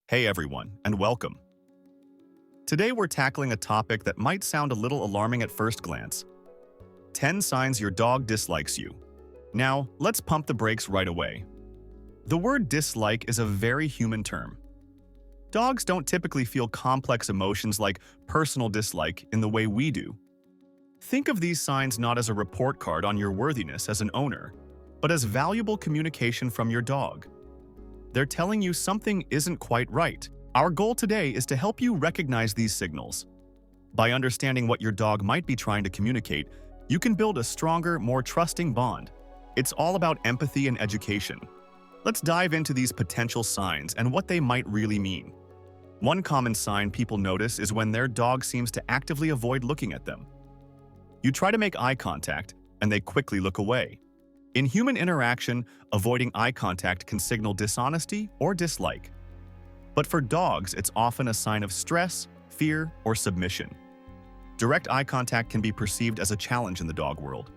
Hey everyone, and welcome. Today we're tackling a topic that might sound a little alarming at first glance. 10 signs your dog dislikes you. Now, let's pump the brakes right away. The word dislike is a very human term. Dogs don't typically feel complex emotions like personal dislike in the way we do. Think of these signs not as a report card on your worthiness as an owner, but as valuable communication from your dog. They're telling you something isn't quite right. Our goal today is to help you recognize these signals. By understanding what your dog might be trying to communicate, you can build a stronger, more trusting bond. It's all about empathy and education. Let's dive into these potential signs and what they might really mean. One common sign people notice is when their dog seems to actively avoid looking at them. You try to make eye contact, and they quickly look away. In human interaction, avoiding eye contact can signal dishonesty or dislike. But for dogs, it's often a sign of stress, fear, or submission. Direct eye contact can be perceived as a challenge in the dog world.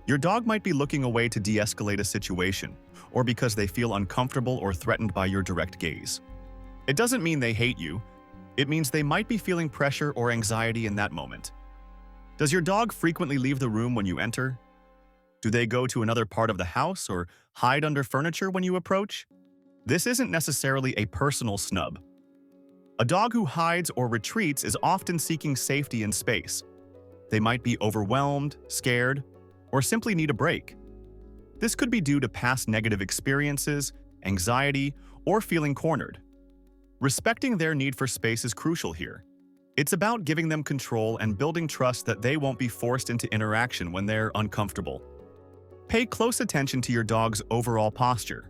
Your dog might be looking away to de-escalate a situation, or because they feel uncomfortable or threatened by your direct gaze. It doesn't mean they hate you. It means they might be feeling pressure or anxiety in that moment. Does your dog frequently leave the room when you enter? Do they go to another part of the house or hide under furniture when you approach? This isn't necessarily a personal snub. A dog who hides or retreats is often seeking safety and space. They might be overwhelmed, scared, or simply need a break. This could be due to past negative experiences, anxiety, or feeling cornered. Respecting their need for space is crucial here. It's about giving them control and building trust that they won't be forced into interaction when they're uncomfortable. Pay close attention to your dog's overall posture.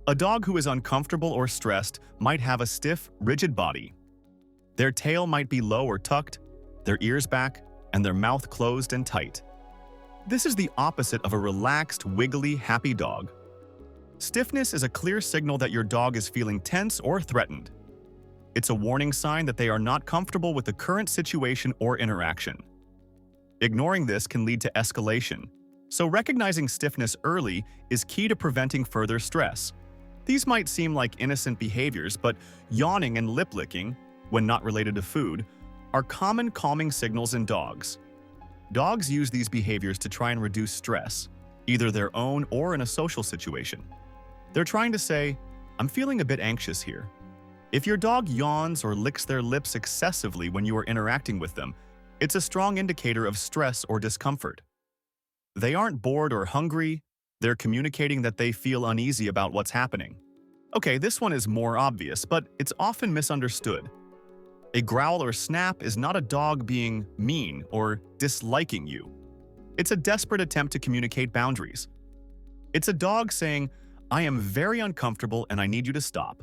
A dog who is uncomfortable or stressed might have a stiff, rigid body. Their tail might be low or tucked, their ears back, and their mouth closed and tight. This is the opposite of a relaxed, wiggly, happy dog. Stiffness is a clear signal that your dog is feeling tense or threatened. It's a warning sign that they are not comfortable with the current situation or interaction. Ignoring this can lead to escalation. So recognizing stiffness early is key to preventing further stress. These might seem like innocent behaviors, but yawning and lip licking, when not related to food, are common calming signals in dogs. Dogs use these behaviors to try and reduce stress, either their own or in a social situation. They're trying to say, "I'm feeling a bit anxious here." If your dog yawns or licks their lips excessively when you are interacting with them, it's a strong indicator of stress or discomfort. They aren't bored or hungry, they're communicating that they feel uneasy about what's happening. Okay, this one is more obvious, but it's often misunderstood. A growl or snap is not a dog being mean or disliking you. It's a desperate attempt to communicate boundaries. It's a dog saying, "I am very uncomfortable and I need you to stop."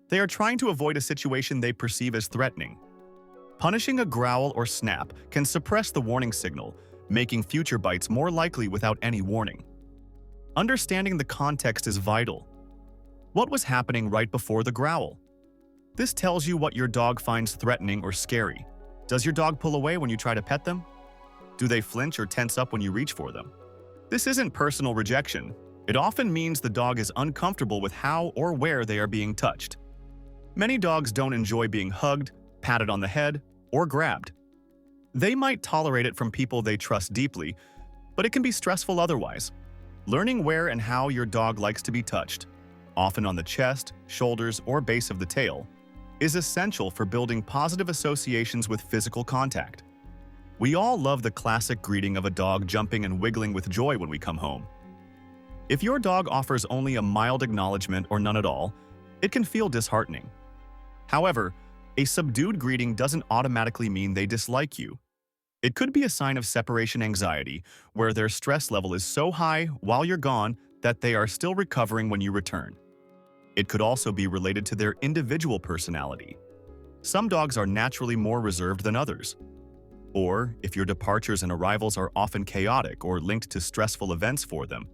They are trying to avoid a situation they perceive as threatening. Punishing a growl or snap can suppress the warning signal, making future bites more likely without any warning. Understanding the context is vital. What was happening right before the growl? This tells you what your dog finds threatening or scary. Does your dog pull away when you try to pet them? Do they flinch or tense up when you reach for them? This isn't personal rejection. It often means the dog is uncomfortable with how or where they are being touched. Many dogs don't enjoy being hugged, patted on the head, or grabbed. They might tolerate it from people they trust deeply, but it can be stressful otherwise. Learning where and how your dog likes to be touched, often on the chest, shoulders, or base of the tail, is essential for building positive associations with physical contact. We all love the classic greeting of a dog jumping and wiggling with joy when we come home. If your dog offers only a mild acknowledgement or none at all, it can feel disheartening. However, a subdued greeting doesn't automatically mean they dislike you. It could be a sign of separation anxiety, where their stress level is so high while you're gone that they are still recovering when you return. It could also be related to their individual personality. Some dogs are naturally more reserved than others. Or, if your departures and arrivals are often chaotic or linked to stressful events for them,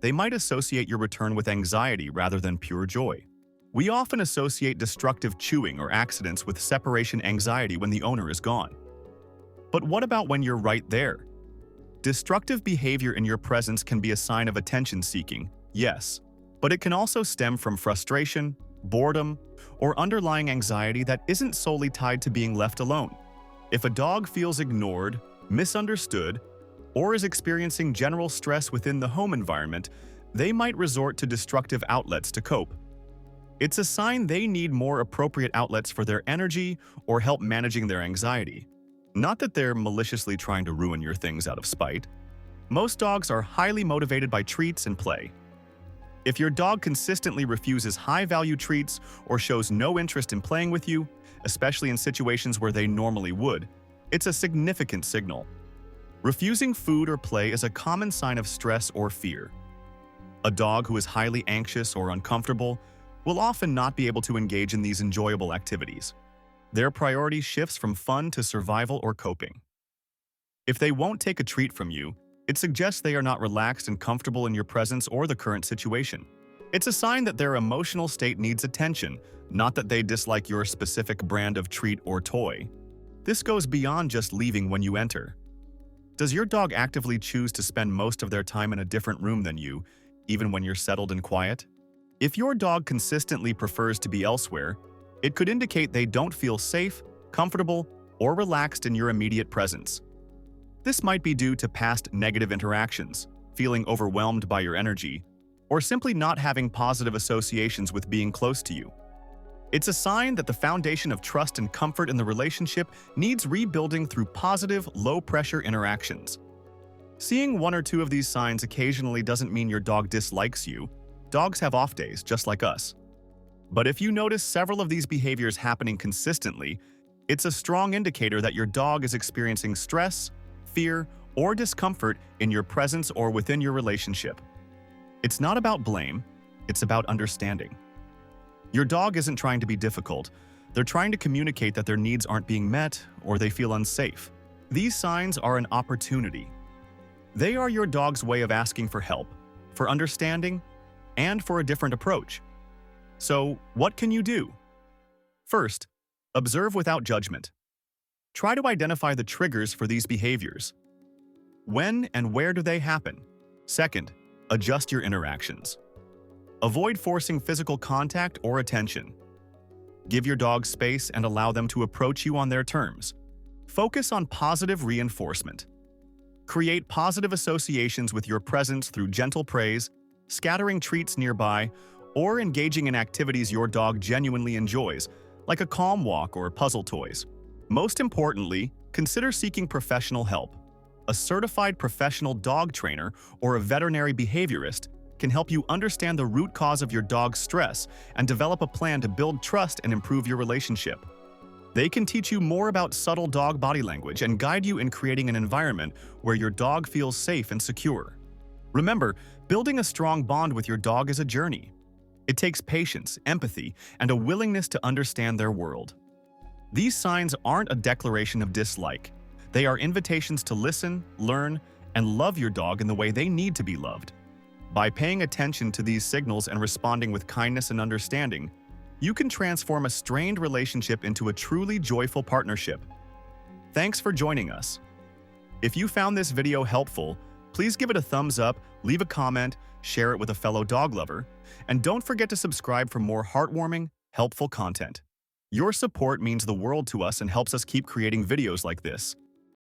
they might associate your return with anxiety rather than pure joy. We often associate destructive chewing or accidents with separation anxiety when the owner is gone. But what about when you're right there? Destructive behavior in your presence can be a sign of attention-seeking, yes, but it can also stem from frustration, boredom, or underlying anxiety that isn't solely tied to being left alone. If a dog feels ignored, misunderstood, or is experiencing general stress within the home environment, they might resort to destructive outlets to cope. It's a sign they need more appropriate outlets for their energy or help managing their anxiety. Not that they're maliciously trying to ruin your things out of spite. Most dogs are highly motivated by treats and play. If your dog consistently refuses high-value treats or shows no interest in playing with you, especially in situations where they normally would, it's a significant signal. Refusing food or play is a common sign of stress or fear. A dog who is highly anxious or uncomfortable will often not be able to engage in these enjoyable activities. Their priority shifts from fun to survival or coping. If they won't take a treat from you, it suggests they are not relaxed and comfortable in your presence or the current situation. It's a sign that their emotional state needs attention, not that they dislike your specific brand of treat or toy. This goes beyond just leaving when you enter. Does your dog actively choose to spend most of their time in a different room than you, even when you're settled and quiet? If your dog consistently prefers to be elsewhere, it could indicate they don't feel safe, comfortable, or relaxed in your immediate presence. This might be due to past negative interactions, feeling overwhelmed by your energy, or simply not having positive associations with being close to you. It's a sign that the foundation of trust and comfort in the relationship needs rebuilding through positive, low-pressure interactions. Seeing one or two of these signs occasionally doesn't mean your dog dislikes you. Dogs have off days, just like us. But if you notice several of these behaviors happening consistently, it's a strong indicator that your dog is experiencing stress, fear, or discomfort in your presence or within your relationship. It's not about blame, it's about understanding. Your dog isn't trying to be difficult. They're trying to communicate that their needs aren't being met or they feel unsafe. These signs are an opportunity. They are your dog's way of asking for help, for understanding, and for a different approach. So, what can you do? First, observe without judgment. Try to identify the triggers for these behaviors. When and where do they happen? Second, adjust your interactions. Avoid forcing physical contact or attention. Give your dog space and allow them to approach you on their terms. Focus on positive reinforcement. Create positive associations with your presence through gentle praise, scattering treats nearby, or engaging in activities your dog genuinely enjoys, like a calm walk or puzzle toys. Most importantly, consider seeking professional help. A certified professional dog trainer or a veterinary behaviorist can help you understand the root cause of your dog's stress and develop a plan to build trust and improve your relationship. They can teach you more about subtle dog body language and guide you in creating an environment where your dog feels safe and secure. Remember, building a strong bond with your dog is a journey. It takes patience, empathy, and a willingness to understand their world. These signs aren't a declaration of dislike. They are invitations to listen, learn, and love your dog in the way they need to be loved. By paying attention to these signals and responding with kindness and understanding, you can transform a strained relationship into a truly joyful partnership. Thanks for joining us. If you found this video helpful, please give it a thumbs up, leave a comment, share it with a fellow dog lover, and don't forget to subscribe for more heartwarming, helpful content. Your support means the world to us and helps us keep creating videos like this.